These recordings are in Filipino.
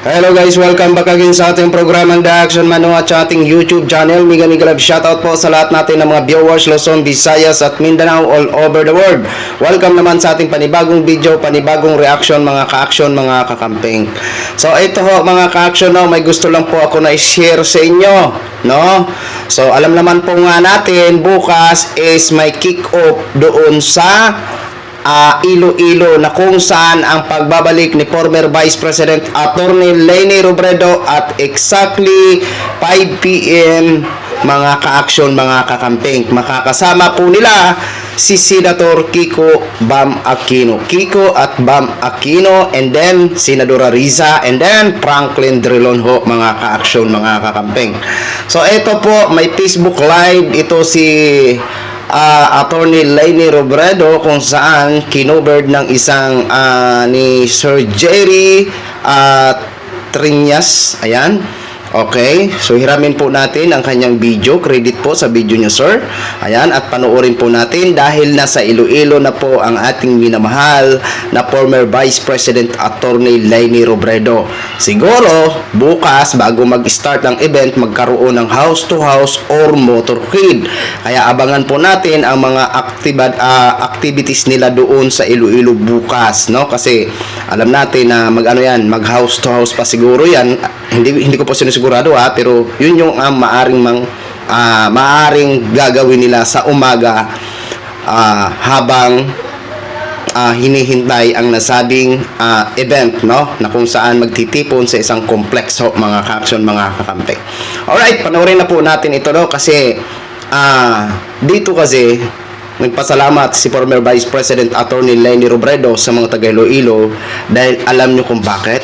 Hello guys, welcome back again sa ating programang The Action Manu at sa ating YouTube channel. Mega love shoutout po sa lahat natin ng mga viewers Luzon, Visayas at Mindanao all over the world. Welcome naman sa ating panibagong video, panibagong reaction mga ka-action, mga kakamping. So ito ho mga ka-action, no, may gusto lang po ako na i-share sa inyo, no? So alam naman po nga natin, bukas is may kick-off doon sa Iloilo na kung saan ang pagbabalik ni former Vice President Attorney Leni Robredo at exactly 5 p.m. mga ka-action, mga kakamping. Makakasama po nila si Senator Kiko Bam Aquino. Kiko at Bam Aquino, and then Senadora Riza, and then Franklin Drilon ho, mga ka-action, mga kakamping. So ito po, may Facebook Live ito si Attorney Leni Robredo kung saan kinovered ng isang ni Sir Jerry Triñas. Ayan. Okay, so hiramin po natin ang kanyang video. Credit po sa video nyo, sir. Ayan, at panoorin po natin dahil nasa Iloilo na po ang ating minamahal na former Vice President Attorney Leni Robredo. Siguro, bukas, bago mag-start ng event, magkaroon ng house-to-house or motorcade. Kaya abangan po natin ang mga activities nila doon sa Iloilo bukas, no? Kasi alam natin na mag-house-to-house pa siguro yan. Hindi ko po sinisigurado pero yun yung maaring gagawin nila sa umaga habang hinihintay ang nasabing event, no, na kung saan magtitipon sa isang komplekso, mga ka-action, mga kakampi. Alright, panoorin na po natin ito, no, kasi dito kasi nagpasalamat si former Vice President Attorney Leni Robredo sa mga taga Iloilo dahil alam nyo kung bakit.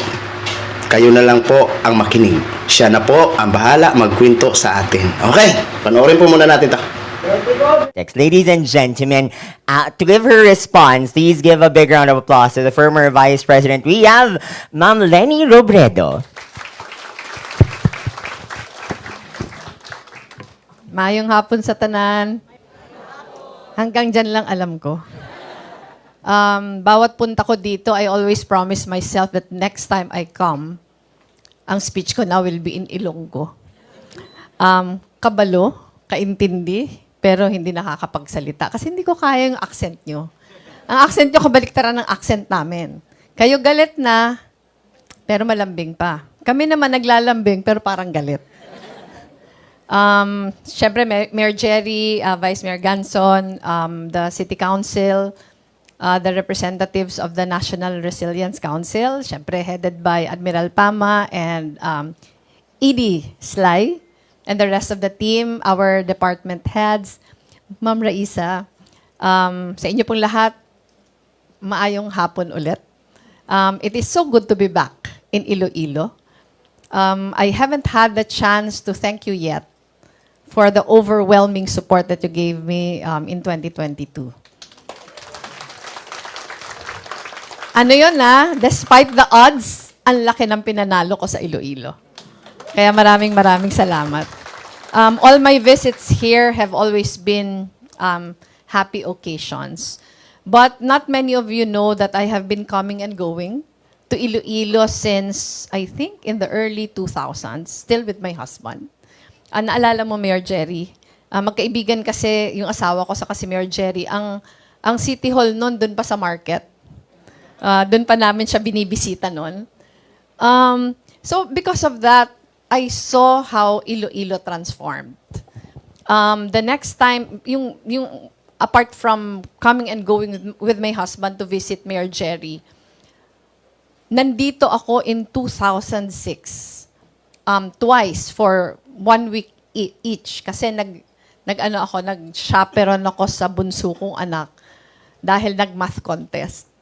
Kayo na lang po ang makinig. Siya na po ang bahala magkwento sa atin. Okay, panoorin po muna natin ito. Ladies and gentlemen, to give her response, please give a big round of applause to the former Vice President. We have Ma'am Leni Robredo. Mayong hapon sa tanan. Hanggang dyan lang alam ko. Bawat punta ko dito, I always promise myself that next time I come, ang speech ko now will be in Ilonggo. Kabalo, kaintindi, pero hindi nakakapagsalita. Kasi hindi ko kaya yung accent nyo. Ang accent nyo, kabaliktaran ng accent namin. Kayo galit na, pero malambing pa. Kami naman naglalambing, pero parang galit. Siyempre, Mayor Jerry, Vice Mayor Ganson, the City Council, the representatives of the National Resilience Council, syempre headed by Admiral Pama and Edie Sly, and the rest of the team, our department heads, Ma'am Raisa, sa inyo pong lahat, maayong hapon ulit. It is so good to be back in Iloilo. I haven't had the chance to thank you yet for the overwhelming support that you gave me in 2022. Ano yun despite the odds, ang laki ng pinanalo ko sa Iloilo. Kaya maraming salamat. All my visits here have always been happy occasions. But not many of you know that I have been coming and going to Iloilo since, I think, in the early 2000s, still with my husband. Naalala mo, Mayor Jerry, magkaibigan kasi yung asawa ko sa si Mayor Jerry, ang City Hall noon, doon pa sa market. Doon pa namin siya binibisita noon. So because of that, I saw how Iloilo transformed. The next time, yung apart from coming and going with my husband to visit Mayor Jerry, nandito ako in 2006. Twice for 1 week each. Kasi nag-chaperon ako sa bunso kong anak dahil nag-math contest.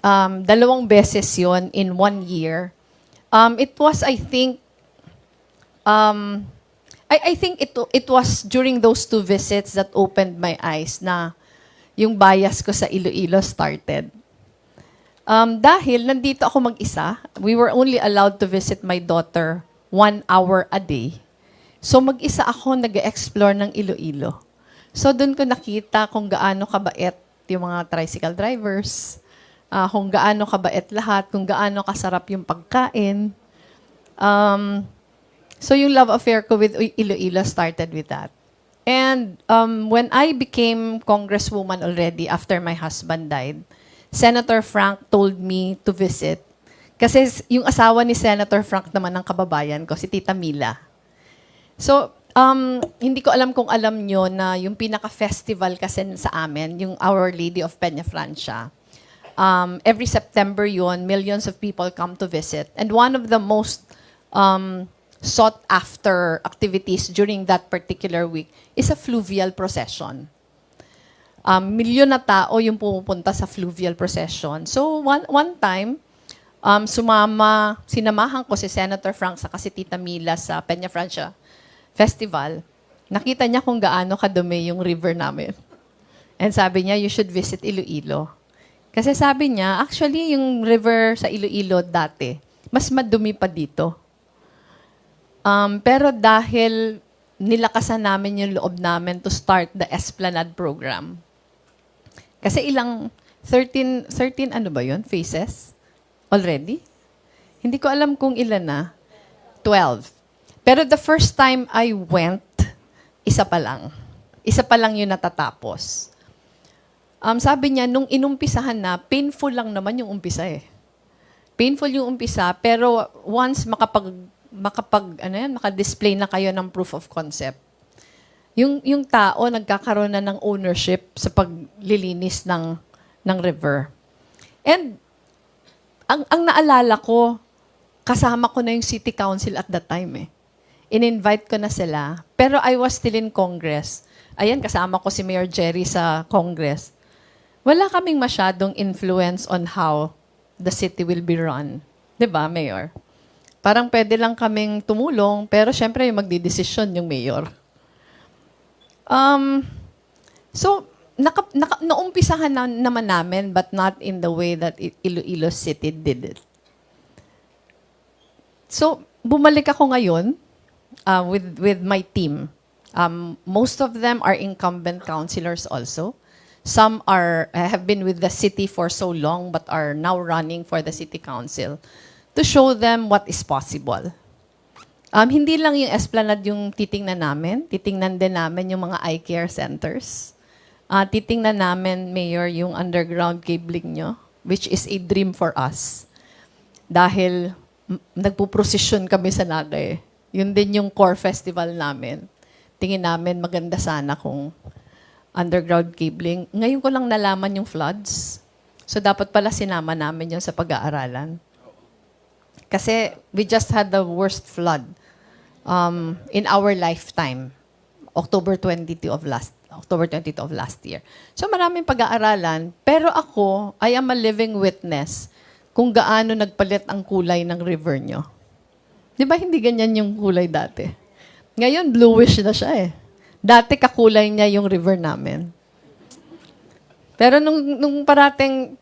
2 beses yon in 1 year. It was, I think, I think it was during those 2 visits that opened my eyes na yung bias ko sa Iloilo started. Dahil nandito ako mag-isa, we were only allowed to visit my daughter 1 hour a day. So mag-isa ako nag-explore ng Iloilo. So doon ko nakita kung gaano kabait yung mga tricycle drivers, kung gaano kabait lahat, kung gaano kasarap yung pagkain, So yung love affair ko with Iloilo started with that. And when I became congresswoman already after my husband died, Senator Frank told me to visit. Kasi yung asawa ni Senator Frank naman ng kababayan ko, si Tita Mila. So, hindi ko alam kung alam nyo na yung pinaka-festival kasi sa amin, yung Our Lady of Peñafrancia. Every September yun, millions of people come to visit. And one of the most sought-after activities during that particular week is a fluvial procession. Milyon na tao yung pumupunta sa fluvial procession. So, one time, sinamahan ko si Senator Frank sa si Tita Mila sa Peñafrancia Festival. Nakita niya kung gaano kadumi yung river namin. And sabi niya, you should visit Iloilo. Kasi sabi niya, actually, yung river sa Iloilo dati, mas madumi pa dito. Pero dahil nilakasan namin yung loob namin to start the Esplanade program. Kasi 13 ano ba yun? Phases? Already? Hindi ko alam kung ilan na. 12. Pero the first time I went, isa pa lang. Isa pa lang yung natatapos. Sabi niya, nung inumpisahan na, painful lang naman yung umpisa eh. Painful yung umpisa, pero once maka-display na kayo ng proof of concept, yung tao nagkakaroon na ng ownership sa paglilinis ng river. And ang naalala ko, kasama ko na yung city council at that time eh. In-invite ko na sila, pero I was still in Congress. Ayan, kasama ko si Mayor Jerry sa Congress. Wala kaming masyadong influence on how the city will be run. 'Di ba, Mayor? Parang pwede lang kaming tumulong, pero syempre yung magdidesisyon yung mayor. So, naumpisahan naman namin, but not in the way that Iloilo City did it. So, bumalik ako ngayon with my team. Most of them are incumbent councilors also. Some have been with the city for so long, but are now running for the city council, to show them what is possible. Hindi lang yung Esplanade yung titingnan namin. Titingnan din namin yung mga eye care centers. Titingnan namin, Mayor, yung underground cabling nyo, which is a dream for us. Dahil nagpuprosesyon kami sa Naga eh. Yun din yung core festival namin. Tingin namin maganda sana kung underground cabling. Ngayon ko lang nalaman yung floods. So dapat pala sinama namin yun sa pag-aaralan. Kasi we just had the worst flood in our lifetime, October 22 of last year. So maraming pag-aaralan, pero ako, I am a living witness kung gaano nagpalit ang kulay ng river nyo. Di ba hindi ganyan yung kulay dati? Ngayon, bluish na siya eh. Dati kakulay niya yung river namin. Pero nung parating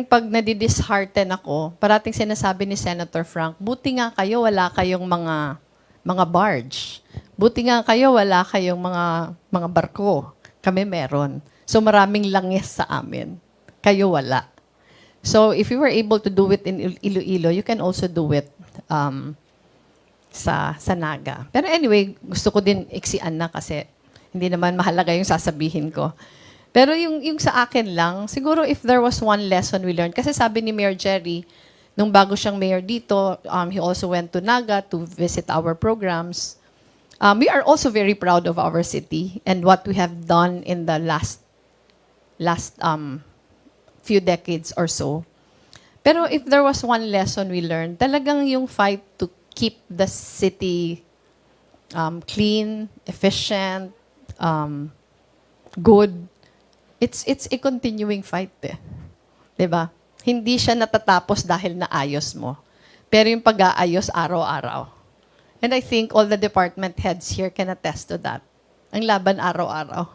pag nadidishearten ako, parating sinasabi ni Senator Frank, buti nga kayo wala kayong mga barge. Buti nga kayo wala kayong mga barko. Kami meron. So maraming langis sa amin. Kayo wala. So if you were able to do it in Iloilo, you can also do it sa Naga. Pero anyway, gusto ko din iksian na kasi hindi naman mahalaga yung sasabihin ko. Pero yung sa akin lang, siguro if there was one lesson we learned, kasi sabi ni Mayor Jerry, nung bago siyang mayor dito, he also went to Naga to visit our programs. We are also very proud of our city and what we have done in the last few decades or so. Pero if there was one lesson we learned, talagang yung fight to keep the city clean, efficient, good, it's a continuing fight eh. 'Di ba? Hindi siya natatapos dahil naayos mo. Pero yung pag-aayos araw-araw. And I think all the department heads here can attest to that. Ang laban araw-araw.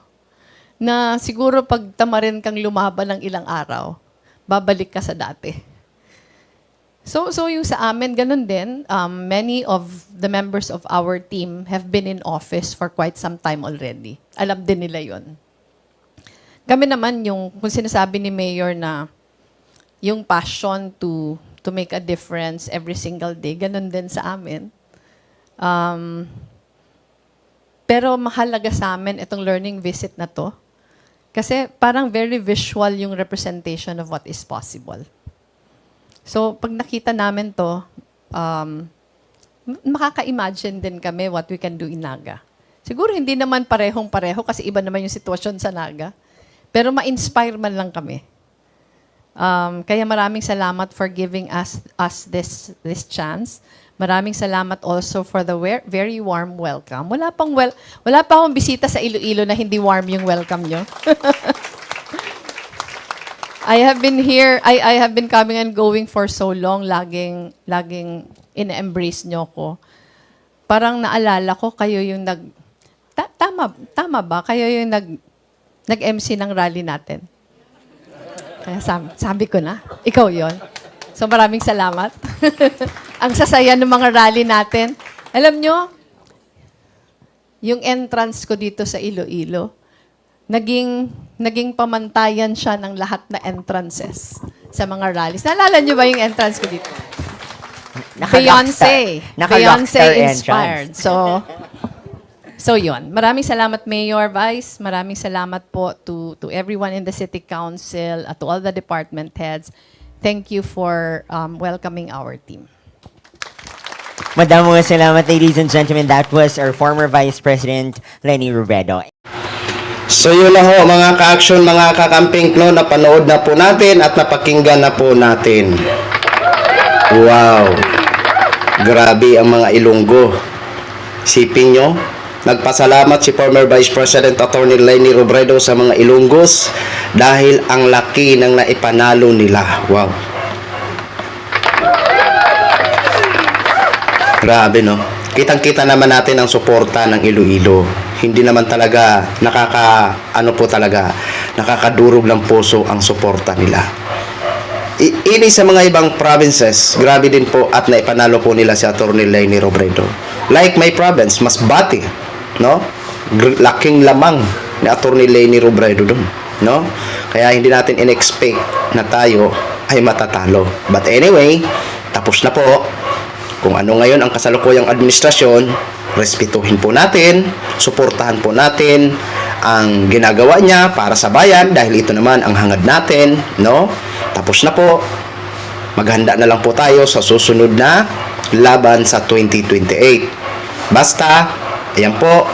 Na siguro pag tamarin kang lumaban ng ilang araw, babalik ka sa dati. So yung sa amin, ganun din. Many of the members of our team have been in office for quite some time already. Alam din nila yon. Kami naman yung, kung sinasabi ni Mayor na yung passion to to make a difference every single day. Ganon din sa amin. Pero mahalaga sa amin itong learning visit na to. Kasi parang very visual yung representation of what is possible. So, pag nakita namin to, makaka-imagine din kami what we can do in Naga. Siguro hindi naman parehong-pareho kasi iba naman yung sitwasyon sa Naga. Pero ma-inspire man lang kami. Kaya maraming salamat for giving us this chance. Maraming salamat also for the very warm welcome. Wala pa akong bisita sa Iloilo na hindi warm yung welcome nyo. I have been here, I have been coming and going for so long, laging in-embrace nyo ko. Parang naalala ko, kayo yung tama ba? Kayo yung nag-MC ng rally natin. Kaya sabi ko na, ikaw yon. So maraming salamat. Ang sasaya ng mga rally natin. Alam nyo, yung entrance ko dito sa Iloilo, naging pamantayan siya ng lahat na entrances sa mga rallies. Naalala nyo ba yung entrance ko dito? Beyonce. Beyonce inspired. So yun. Maraming salamat, Mayor, Vice. Maraming salamat po to everyone in the City Council, to all the department heads. Thank you for welcoming our team. Madaming salamat, ladies and gentlemen. That was our former Vice President, Leni Robredo. So yun na ho mga ka-action, mga kakamping, no, napanood na po natin at napakinggan na po natin. Wow! Grabe ang mga Ilonggo. Isipin nyo, nagpasalamat si former Vice President Attorney Leni Robredo sa mga Ilonggos dahil ang laki ng naipanalo nila. Wow! Grabe, no? Kitang-kita naman natin ang suporta ng Iloilo. Hindi naman talaga nakakadurog ng puso ang suporta nila. Ini sa mga ibang provinces, grabe din po at naipanalo po nila si Attorney Leni Robredo. Like my province, Masbate, no? Laking lamang ni Attorney Leni Robredo doon, no? Kaya hindi natin in-expect na tayo ay matatalo. But anyway, tapos na po. Kung ano ngayon ang kasalukuyang administrasyon, respetuhin po natin, suportahan po natin ang ginagawa niya para sa bayan dahil ito naman ang hangad natin, no? Tapos na po. Maghanda na lang po tayo sa susunod na laban sa 2028. Basta, ayan po,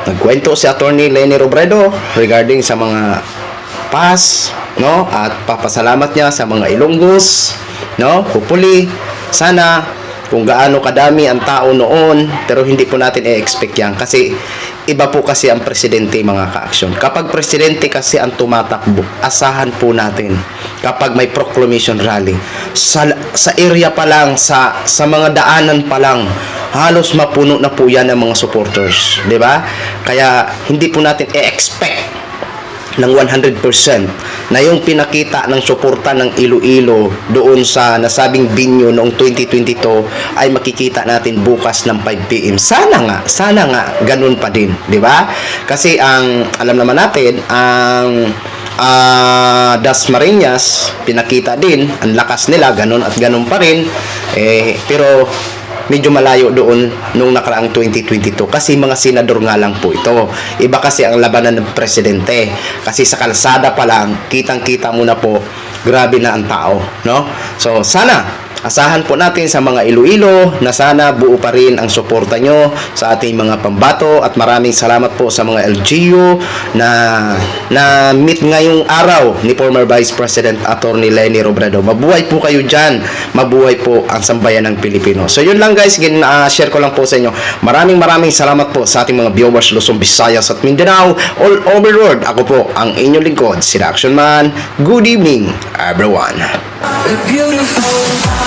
nagkwento si Attorney Leni Robredo regarding sa mga pass, no? At papasalamat niya sa mga Ilonggos, no? Hopefully, sana kung gaano kadami ang tao noon, pero hindi po natin i-expect yan kasi iba po kasi ang presidente, mga ka-aksyon. Kapag presidente kasi ang tumatakbo, asahan po natin kapag may proclamation rally sa area pa lang, sa mga daanan pa lang, halos mapuno na po yan ng mga supporters, di ba? Kaya hindi po natin i-expect ng 100% na yung pinakita ng suporta ng Iloilo doon sa nasabing venue noong 2022 ay makikita natin bukas ng 5 PM. Sana nga ganun pa din, di ba? Kasi ang alam naman natin ang Dasmariñas pinakita din ang lakas nila, ganun at ganun pa rin, pero medyo malayo doon nung nakaraang 2022 kasi mga senador nga lang po ito. Iba kasi ang labanan ng presidente kasi sa kalsada pa lang kitang-kita mo na po, grabe na ang tao, no? So sana asahan po natin sa mga Iloilo na sana buo pa rin ang suporta nyo sa ating mga pambato at maraming salamat po sa mga LGU na meet ngayong araw ni former Vice President Attorney Leni Robredo. Mabuhay po kayo dyan, mabuhay po ang sambayan ng Pilipino. So yun lang guys, share ko lang po sa inyo. Maraming salamat po sa ating mga viewers Luzon, Visayas at Mindanao all over the world. Ako po ang inyong lingkod, si Action Man. Good evening everyone. Beautiful.